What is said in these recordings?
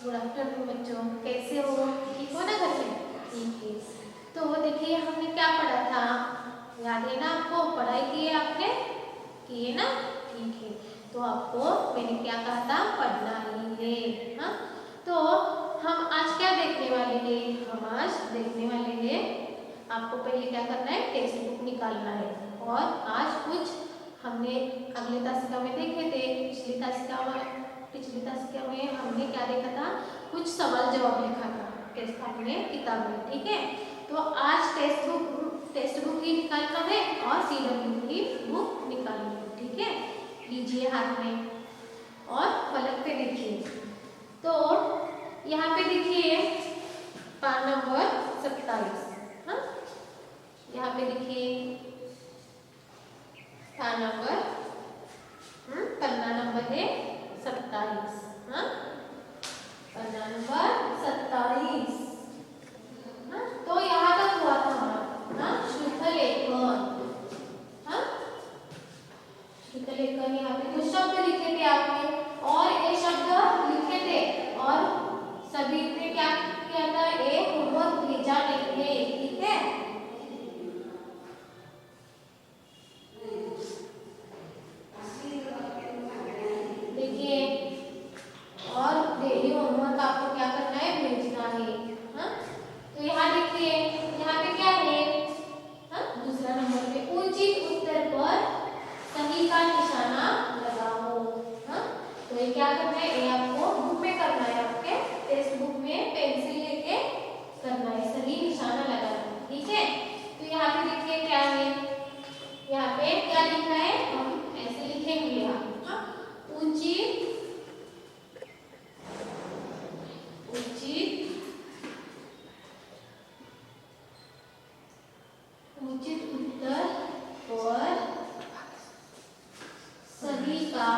Good afternoon बच्चों, कैसे हो? ठीक हो ना घर में? ठीक है। तो देखिए हमने क्या पढ़ा था, याद है ना आपको? पढ़ाई की है आपने? की है ना? ठीक है। तो आपको मैंने क्या कहा था, पढ़ना ही है। हाँ, तो हम आज क्या देखने वाले हैं? हम आज देखने वाले हैं, आपको पहले क्या करना है, टेक्स्ट बुक निकालना है। और आज कुछ हमने अगले तासिका में देखे थे, पिछली तासिका में हमने क्या देखा था, कुछ सवाल जवाब लिखा था टेक्स्ट अपने किताब में। ठीक है, तो आज टेक्स्ट बुक ही निकालना है और CW की बुक निकालनी है। ठीक है, लीजिए हाथ में और फलक पे देखिए। तो यहाँ पे देखिए पान नंबर 27। हाँ, यहाँ पे देखिए पान नंबर पन्ना नंबर है 27। हाँ, पन्ना नंबर 27। हाँ, तो यहाँ तक हुआ था हमारा। हाँ, शुद्धलेखन। हाँ, शुद्धलेखन यहाँ पे कुछ शब्द लिखे थे आपने और ये शब्द लिखे थे और सभी ने क्या किया था, एक होमवर्क भेजा लिखने। ठीक है, देखिए और डेली होमवर्क आपको क्या करना है, भेजना है। हाँ, तो यहाँ देखिए यहाँ पे क्या है, हाँ, दूसरा नंबर पे उचित उत्तर पर सही का निशाना लगाओ। हाँ, तो ये क्या करना है, ये आपको बुक में करना है, आपके टेक्स्ट बुक में पेंसिल लेके करना है, सही निशाना लगाना है। ठीक है, तो यहाँ पे देखिए क्या है, यहाँ पे क्या लिखा है, हम ऐसे लिखेंगे यहाँ। हाँ, उचित उत्तर और सभी का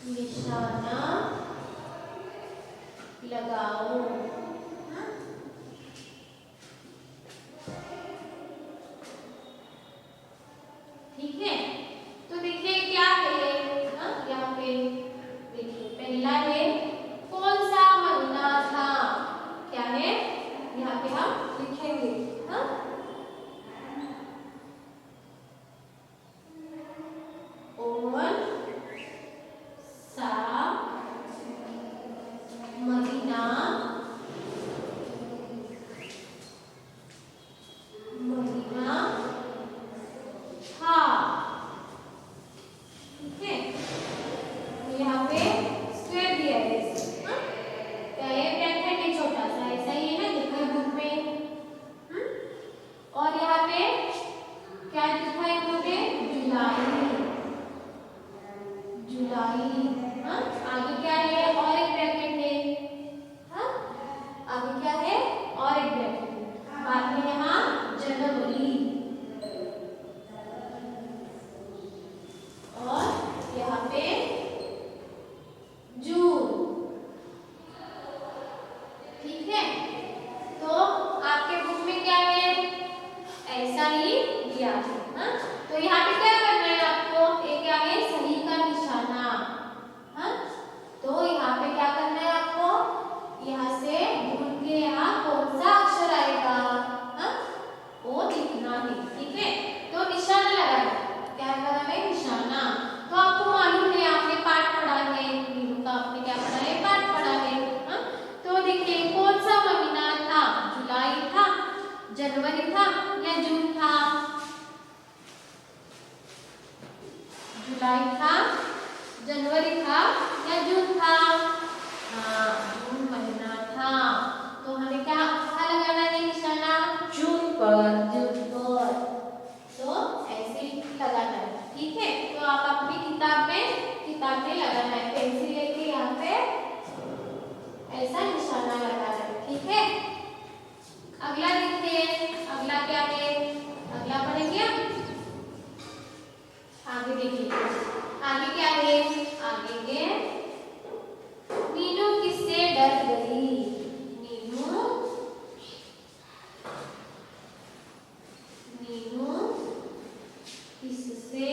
निशाना लगाओ। ठीक है, तो देखिए क्या है, यहाँ पे देखिए पहला है, कौन सा महीना था? क्या है, यहाँ पे हम लिखेंगे। हाँ, कौन सा महीना था? ठीक है, तो यहाँ पे स्क्वायर दिया है। हाँ? क्या है, ब्रैकेट है छोटा सा, ऐसा ही है ना, लिखा है बुक में। और यहाँ पे क्या लिखा है, मुझे जुलाई। हाँ, आगे क्या है, और एक ब्रैकेट है। हाँ, आगे क्या है, और एक ब्रैकेट है, बाद में यहाँ जनवरी और यहाँ पे जून। ठीक है, तो आपके बुक में क्या है, ऐसा ही दिया है। हाँ, तो यहाँ पे क्या करना है आपको, एक क्या है, सही का निशाना। हाँ, तो यहाँ पे क्या करना है आपको, यहाँ से ढूंढ के यहाँ कौन सा अक्षर आएगा, हाँ, वो लिखना है। ठीक है, तो निशाना लगाना, क्या लगाना है, निशाना। तो आपको मालूम है, आपने पाठ पढ़ा है, नीरू का आपने क्या पढ़ा है, पाठ पढ़ा है। हाँ, तो देखिए कौन सा महीना था, जुलाई था, जनवरी था या जून था? जुलाई था, जनवरी था या जून था? हाँ, जून महीना था। तो हमें क्या कहाँ लगाना है निशाना, जून पर। तो ऐसे ही लगाना है। ठीक है, तो आप अपनी किताब में लगाना है, पेंसिल लेके यहाँ पे ऐसा निशाना लगाना है। ठीक है, अगला देखिए, अगला क्या है, अगला पढ़ेंगे हम। आगे देखिए, आगे क्या है, आगे है मीनू किससे डर गई? मीनू किससे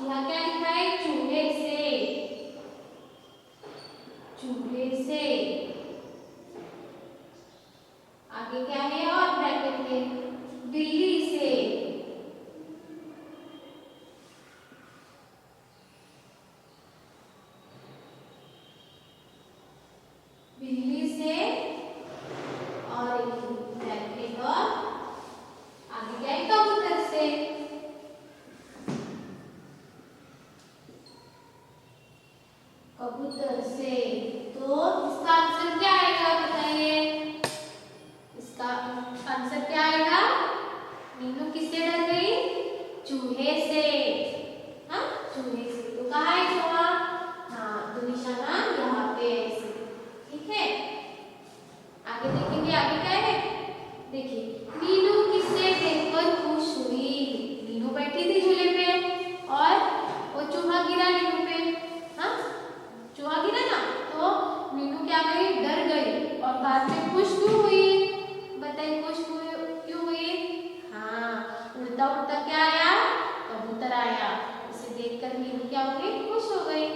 यहाँ क्या लिखा है? चूहे से, चूहे से। आगे क्या है? और ब्रैकेट में बिल्ली से, बिल्ली से। और एक ब्रैकेट और आगे क्या है? कबूतर से, कबूतर से। तो इसका आंसर क्या आएगा बताइए? इसका आंसर क्या आएगा? मीनू किससे डर गई? चूहे से। हाँ, चूहे से। तो कहाँ है चूहा? हाँ, तो निशाना यहाँ पे ऐसे। ठीक है, आगे देखेंगे। आगे क्या है? देखिए, मीनू किससे देखकर खुश हुई? मीनू बैठी थी झूले पे और वो चूहा गिरा मीनू पे। हाँ, चूहा गिरा ना, तो मीनू क्या गई? डर गई। और बाद में खुश क्यों हुई? बताइए, खुश क्यों हुई? हाँ, उड़ता उड़ता क्या आया? कबूतर आया। उसे देखकर मीनू क्या हो गई? खुश हो गई।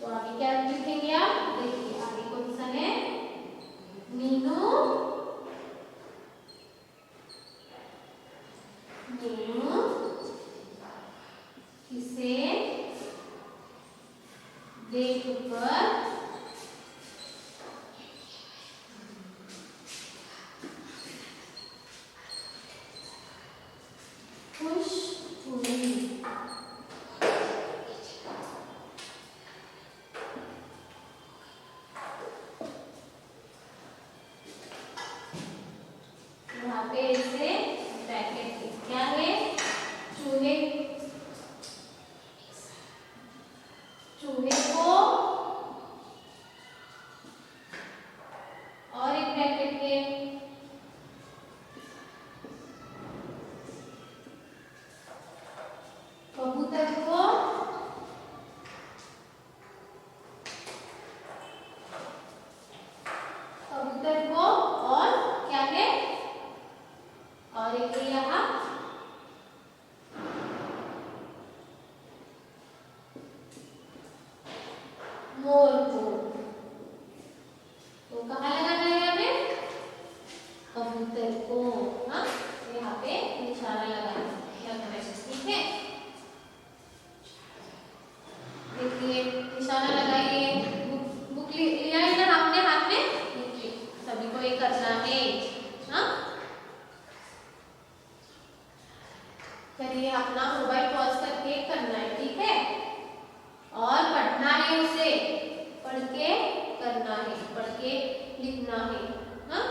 तो आगे क्या लिखेंगे आप? देखिए, आगे कौन सा है? मीनू, मीनू किसे देखकर खुश हुई? यहाँ पे ऐसे ब्रैकेट क्या है? चूहे, चूहे को और एक ब्रैकेट के कबूतर को, कबूतर को और क्या है? और एक यहाँ मोर को। तो कहाँ लगाना है हमें? कबूतर को। हाँ, यहाँ पे निशाना लगाना है। ठीक है, देखिए निशाना लगाइए। बुक लिया है ना आपने हाथ में? देखिए, सभी को ये करना है। हाँ, करिए, अपना मोबाइल पॉज करके करना है। ठीक है, और पढ़ना है, उसे पढ़ के करना है, पढ़ के लिखना है। हाँ,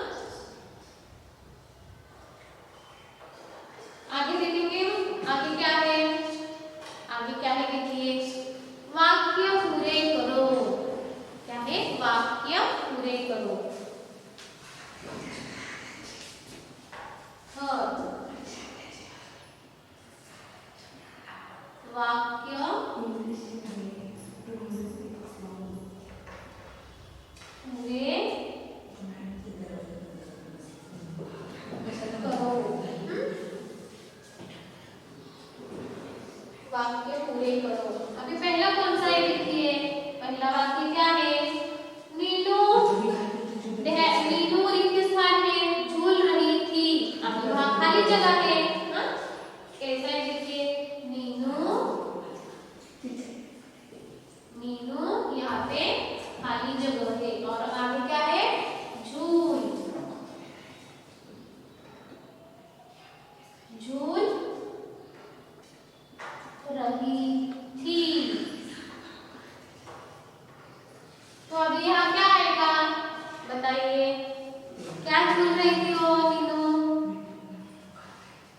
आगे देखेंगे। आगे क्या है? आगे क्या है? देखिए, वाक्य पूरे करो। क्या है? वाक्य पूरे करो। हाँ, वाक्य पूरे करो। वाक्य पूरे करो। अभी पहला कौन सा है? देखिए, पहला वाक्य क्या है? मीनू, मीनू रिक्त स्थान में झूल रही थी। अब वहाँ खाली जगह है। हाँ, कैसा है? देखिए, मीनू, मीनू यहाँ पे खाली जगह है। और आगे क्या है? झूल, झूल रही थी। तो अभी यहाँ क्या आएगा? बताइए, क्या झूल रही थी वो मीनू?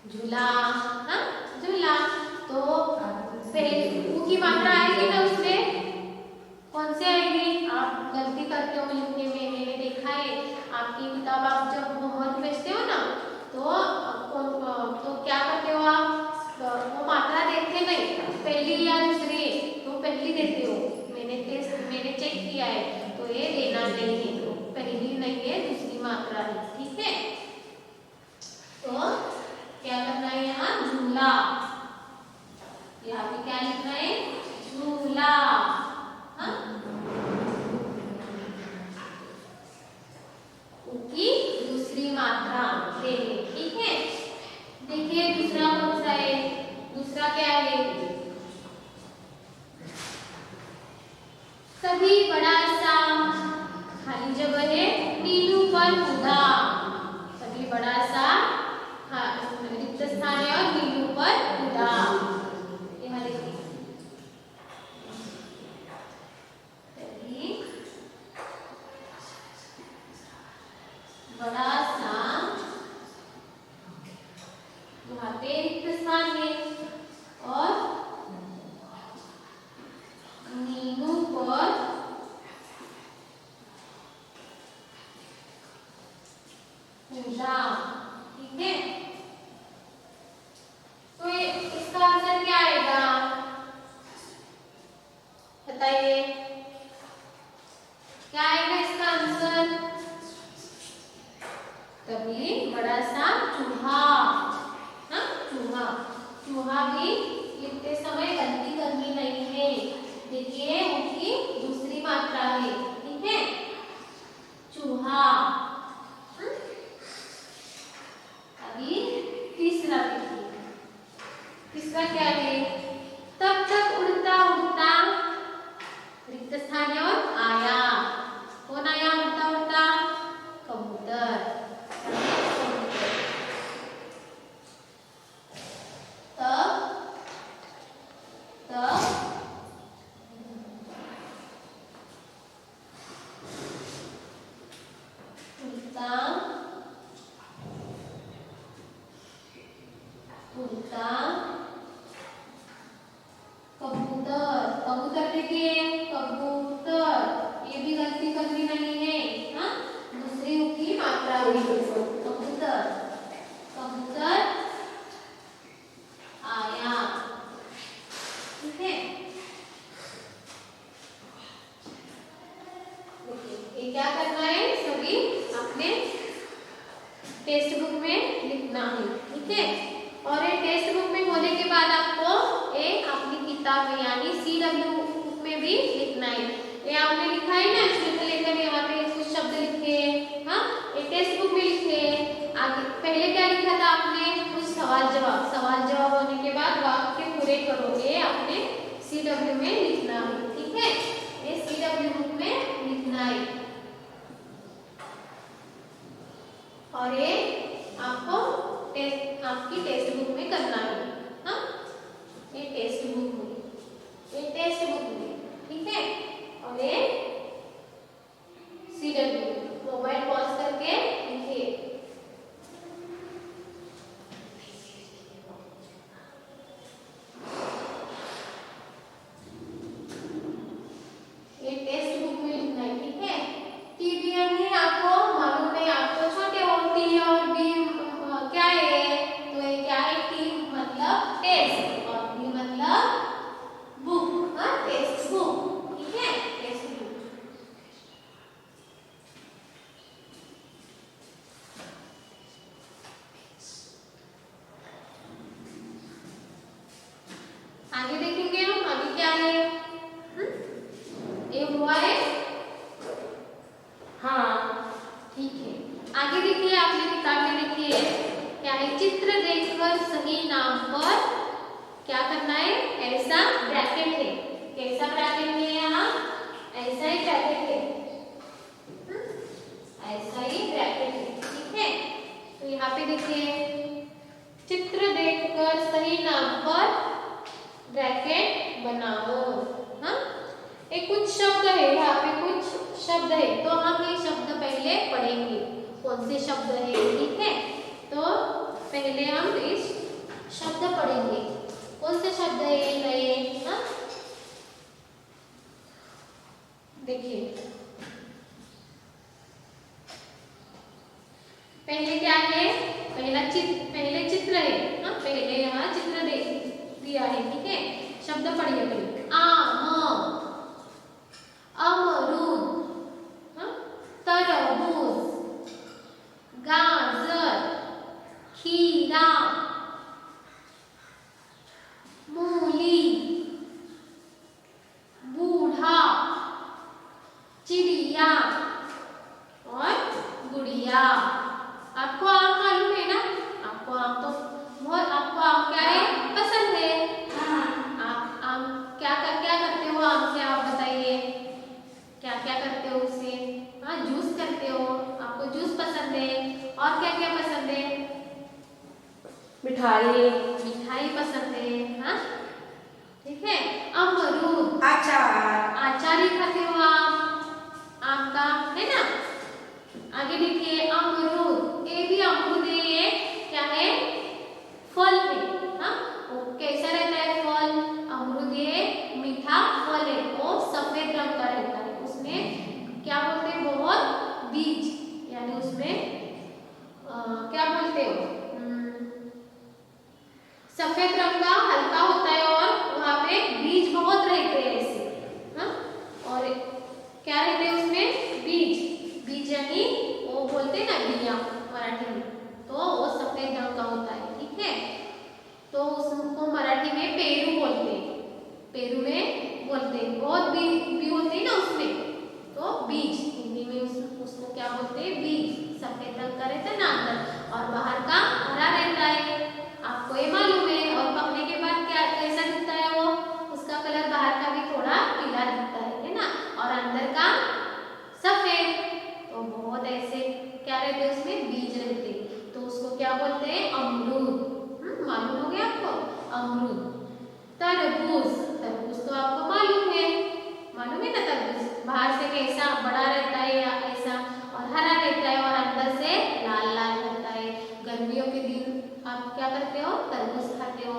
झूला। हाँ, झूला। तो पहले ऊ की मात्रा आएगी ना, उसमें कौन से आएगी? आप गलती करते हो लिखने में, मैंने देखा है। आपकी किताब आप जब होमवर्क भेजते हो ना, तो क्या करते हो आप? वो मात्रा देखते नहीं, पहली या दूसरी, तो पहली देते हो। मैंने चेक किया है, तो ये देना नहीं है। तो पहली नहीं है, दूसरी मात्रा है। ठीक है, तो क्या करना है? यहाँ झूला, यहाँ यहाँ पे क्या लिखना है? झूला। हाँ, की दूसरी मात्रा लेंगे। ठीक है, देखिए दूसरा कौन सा है? दूसरा क्या है? सभी बड़ा सा खाली जगह है, नीलू पर कूदा। सभी बड़ा सा रिक्त स्थान है और नीलू पर कूदा। यहाँ देखिए बड़ा सा यहाँ पे रिक्त स्थान है और नीलू पर कूदा। ठीक है, तो इसका आंसर क्या आएगा? बताइए क्या आएगा इसका आंसर? तभी बड़ा सा चूहा। हाँ, चूहा। चूहा भी लिखते समय गलती करनी नहीं है। देखिए उनकी दूसरी मात्रा है। ठीक है, चूहा। अभी तीसरा देखिए, तीसरा क्या है? तब तक उड़ता उड़ता रिक्त स्थान है और आया। कौन आया उड़ता उड़ता? कबूतर। कबूतर। कबूतर देखिए, कबूतर, ये भी गलती करनी नहीं है। हाँ, दूसरी की मात्रा है कबूतर। कबूतर आया। ठीक है, ये क्या करना है? सभी अपने टेक्स्ट बुक में लिखना है। ठीक है, और ये टेक्स्ट बुक में होने के बाद आपको एक अपनी किताब में यानी CW बुक में भी लिखना है। ये आपने लिखा है ना, इसमें से लेकर यहाँ पे कुछ शब्द लिखे। हाँ, ये टेक्स्ट बुक में लिखे। आगे पहले क्या लिखा था आपने? कुछ सवाल जवाब। सवाल जवाब होने के बाद वाक्य पूरे करोगे, अपने CW में लिखना है। ठीक है, ये CW बुक में लिखना है और ये आपको आपकी टेक्स्ट बुक में करना है। हाँ, ये टेक्स्ट बुक में, ये टेक्स्ट बुक में। ठीक है, और ये CW मोबाइल पॉज करके लिखिए। ये टेक्स्ट बुक में लिखना है। ठीक है, TBM ही आपको मालूम नहीं, आपको छोटे होती है और B क्या है? तो ये क्या है? T मतलब टेस्ट और B मतलब बुक। हाँ, टेक्स्ट बुक। ठीक है, टेक्स्ट बुक। आगे देखेंगे हम, आगे क्या है? ये हुआ है। हाँ, ठीक है, आगे देखिए, आपने किताब में देखिए क्या है? चित्र देखकर सही नाम पर क्या करना है? ऐसा ब्रैकेट है। कैसा ब्रैकेट है? यहाँ ऐसा ही ब्रैकेट है। ऐसा ही ब्रैकेट है। ठीक है, तो यहाँ पे देखिए चित्र देखकर सही नाम पर ब्रैकेट बनाओ। हाँ, एक कुछ शब्द है, यहाँ पे कुछ शब्द है, तो हम ये शब्द पहले पढ़ेंगे। कौन से शब्द है? ठीक है, तो पहले हम इस शब्द पढ़ेंगे। कौन से शब्द है ये नए? हाँ, देखिए पहले क्या है? पहले चित्र है। हाँ, पहले यहाँ चित्र दिया है। ठीक है, शब्द पढ़िए पहले। आम, अमरूद, हाँ, तरबूज, गाजर, खीरा, मूली, क्या करते हो आम से, आप बताइए क्या क्या करते हो उससे? हाँ, जूस करते हो, आपको जूस पसंद है। और क्या क्या पसंद है? मिठाई पसंद है। हाँ, ठीक है। अमरूद, अचार ही खाते हो आप आम का, है ना। आगे देखिए अमरूद, ये भी अमरूद है, ये क्या है? फल है। हाँ, वो कैसा रहता है फल? अमरूद ये मीठा फल है, वो सफेद रंग का रहता है, उसमें क्या बोलते हैं? बहुत बीज, यानी उसमें क्या बोलते हो? सफेद रंग का हल्का होता है और वहां पे बीज बहुत रहते हैं ऐसे। हाँ, और क्या रहते हैं उसमें? बीज यानी वो बोलते हैं ना बिया मराठी में, तो वो सफेद रंग का होता है, ठीक है। तो उसको मराठी में पेरू बोलते हैं, पेरू में बोलते हैं। बहुत भी होते हैं ना उसमें, तो बीज हिंदी में उसको क्या बोलते हैं? बीज। सफेद रंग का रहता है ना अंदर, और बाहर का हरा रहता है, आपको ये मालूम है। और पकने के बाद क्या कैसा दिखता है वो? उसका कलर बाहर का भी थोड़ा पीला दिखता है ना, और अंदर का सफेद। तो बहुत ऐसे क्या रहते हैं उसमें? बीज रहते, तो उसको क्या बोलते हैं? अमरूद। मालूम हो गया आपको? अमरूद। तरबूज तो आपको मालूम है ना, तरबूज बाहर से कैसा बड़ा रहता है या ऐसा, और हरा रहता है, और अंदर से लाल लाल रहता है। गर्मियों के दिन आप क्या करते हो? तरबूज खाते हो,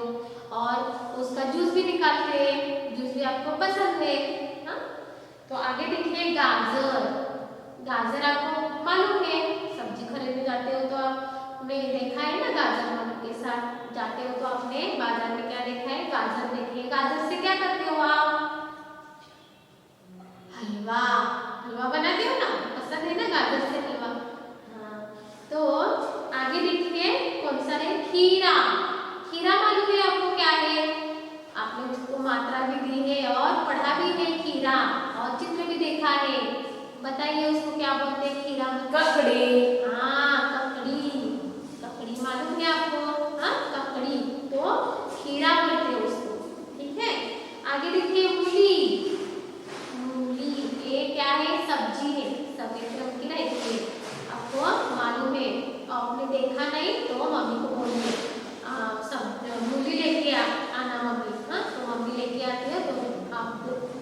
और उसका जूस भी निकालते हैं, जूस भी आपको पसंद है। हाँ, तो आगे देखिए गाजर आपको मालूम है, सब्जी खरीदने जाते हो तो आपने देखा है ना, गाजर के साथ जाते हो तो आपने बाजार में क्या देखा है? गाजर देखिए। गाजर से क्या करते हो आप? हलवा बनाते हो ना, पसंद है ना गाजर से हलवा। हाँ, तो आगे देखिए कौन सा है? खीरा मालूम है आपको क्या है? आपने उसको मात्रा भी दी है और पढ़ा भी है खीरा, और चित्र भी देखा है। बताइए उसको क्या बोलते हैं? खीरा ककड़ी। हाँ, ककड़ी मालूम है आपको? हाँ, ककड़ी तो खीरा बोलते हैं उसको, ठीक है। आगे देखिए मूली, ये क्या है? सब्जी है, सफेद रंग की रहती है, आपको मालूम है। आपने देखा नहीं तो मम्मी को बोलिए मूली लेके आना मम्मी। हाँ, तो मम्मी लेके आती है, तो आप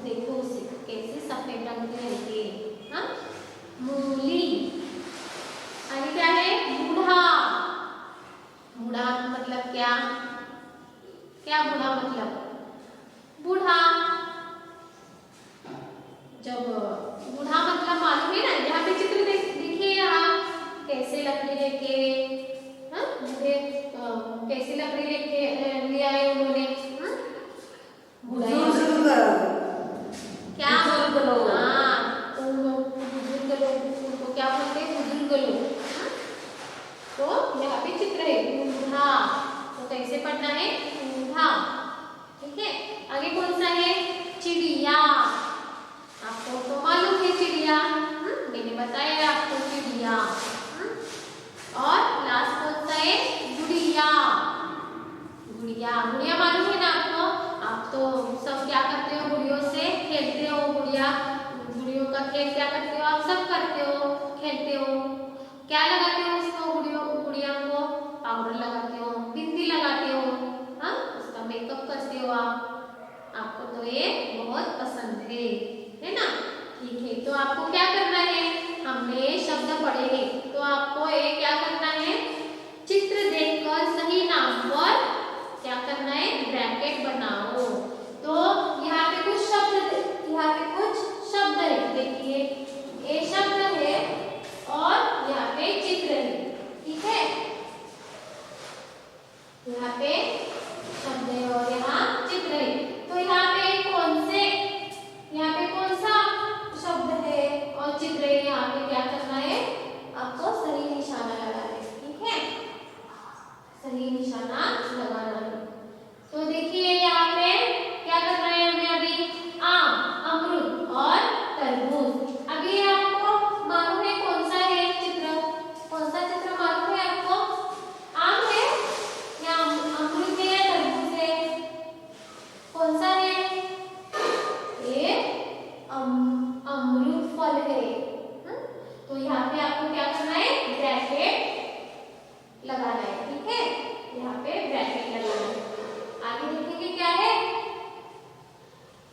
देखो उसे कैसे सफेद रंग की रहती है। हाँ, मूली। आगे क्या है? बूढ़ा मतलब क्या? बूढ़ा मतलब बूढ़ा। जब बूढ़ा मतलब मालूम है ना, यहाँ पे चित्र देखिए, यहाँ कैसे लकड़ी लेके, हाँ, बूढ़े कैसे लकड़ी लेके ले आए उन्होंने? क्या? हाँ, तो बुजुर्ग लोग उनको क्या बोलते हैं? बुजुर्ग लोग। तो यहाँ पे चित्र है बूढ़ा, तो कैसे पढ़ना है? बूढ़ा, ठीक है। आगे कौन सा है? चिड़िया। आपको तो मालूम है चिड़िया, मैंने बताया आपको चिड़िया। और लास्ट कौन सा है? गुड़िया मालूम है ना आपको? आप तो सब क्या करते हो? गुड़ियों से खेलते हो, गुड़ियों का खेल क्या करते हो? आप सब करते हो, खेलते हो। क्या लगाते हो उसको? गुड़िया को पाउडर लगाते हो, बिंदी लगाते हो, हाँ, उसका मेकअप करते हो आपको तो ये बहुत पसंद है ना। ठीक है, तो आपको क्या करना है? हमने शब्द पढ़े हैं, तो आपको ये क्या करना है? चित्र देखकर सही नाम पर क्या करना है? ब्रैकेट बनाओ। तो यहाँ पे कुछ शब्द है, देखिए ये शब्द है और यहाँ पे चित्र है, ठीक है। यहाँ पे शब्द है और यहाँ चित्र है, तो यहाँ पे कौन सा शब्द है और चित्र है? यहाँ पे क्या करना है? यहाँ पे आपको क्या करना है, ब्रैकेट लगाना है। ठीक है, यहाँ पे ब्रैकेट लगाना है। आगे देखेंगे क्या है,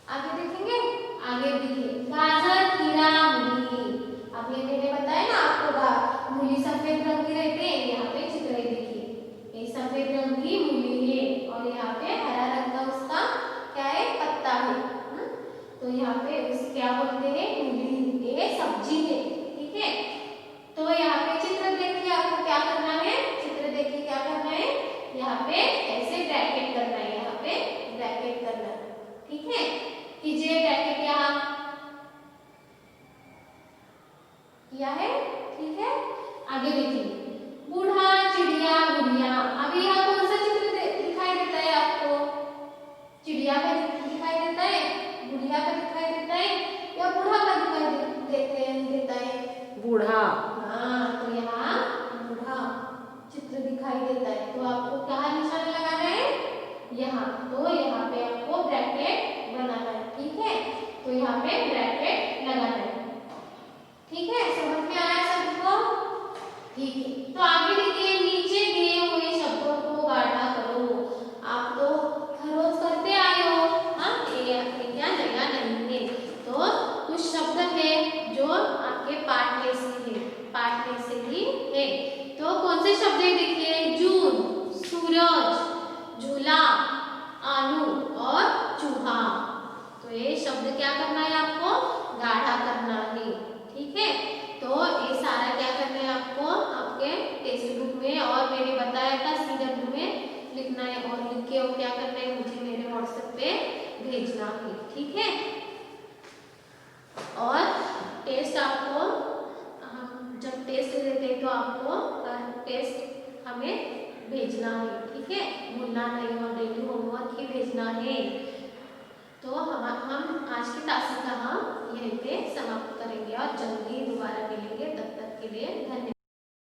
आगे देखेंगे, आगे देखिए गाजर, खीरा, मूली। अब ये मैंने बताया ना आपको, मूली सफेद रंग की रहते हैं। यहाँ पे चित्र है, देखिए ये सफेद रंग की मूली है और यहाँ पे हरा रंग का उसका क्या है, पत्ता है। तो यहाँ पे उस क्या बोलते हैं, मूली, ये सब्जी है। ठीक है, तो यहाँ पे चित्र देखिए, आपको क्या करना है, चित्र देखिए क्या करना है, यहाँ पे ऐसे ब्रैकेट करना है, यहाँ पे ब्रैकेट करना है। ठीक है, कीजिए ब्रैकेट यहाँ किया है। ठीक है, आगे देखिए बूढ़ा, चिड़िया, गुड़िया। अभी यहाँ कौन सा चित्र दिखाई देता है आपको, चिड़िया का दिखाई देता है, गुड़िया का दिखाई देता है या बूढ़ा का दिखाई देता है, बूढ़ा। हाँ, तो यहाँ बूढ़ा चित्र दिखाई देता है। तो आपको क्या निशान लगाना है, यहाँ। तो यहाँ पे आपको ब्रैकेट बनाना है। ठीक है, तो यहाँ पे ब्रैकेट लगाना है। ठीक है, समझ में आया सबको? ठीक है, तो आगे देखिए, नीचे दिए हुए शब्दों को गाढ़ा करो। आप तो हर रोज करते आए हो, हाँ, ये क्या नया नहीं है। तो कुछ शब्द है जो आपके पाठ में से है, पाठ में से ही है। तो कौन से शब्द है, देखिए जून, सूरज, झूला, आलू और चूहा। तो ये शब्द क्या करना है आपको, गाढ़ा करना है। ठीक है, तो ये सारा क्या करना है आपको, आपके टेक्स्ट बुक में और मैंने बताया था CW में लिखना है, और लिख के वो क्या करना है, मुझे मेरे WhatsApp पे भेजना है। ठीक है, और टेस्ट आपको, हम जब टेस्ट देते हैं तो आपको टेस्ट हमें भेजना है। ठीक है, भूलना नहीं, और डेली होमवर्क ही भेजना है। तो हम आज की तासिका हम यहीं पे समाप्त करेंगे और जल्दी दोबारा मिलेंगे। तब तक के लिए धन्यवाद।